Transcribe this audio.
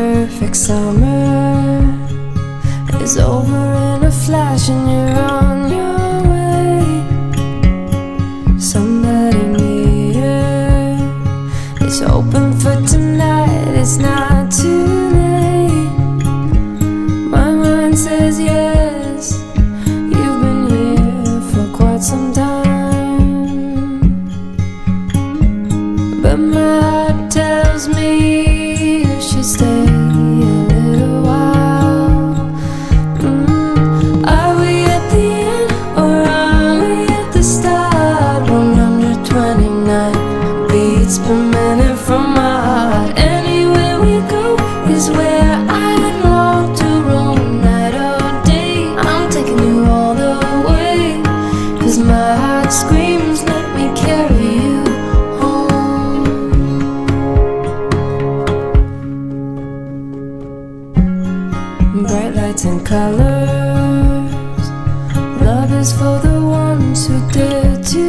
perfect summer is over in a flash and you're on your way. Somebody near is hoping for tonight. It's not too late. My mind says yes. You've been here for quite some time, but my heart tells me you should stay a little while. Are we at the end or are we at the start? 129 beats per minute from my heart. Anywhere we go is where I long to roam. Night or day, I'm taking you all the way, 'cause my heart screams, let me carry you home. Bright lights and colors, love is for the ones who dare to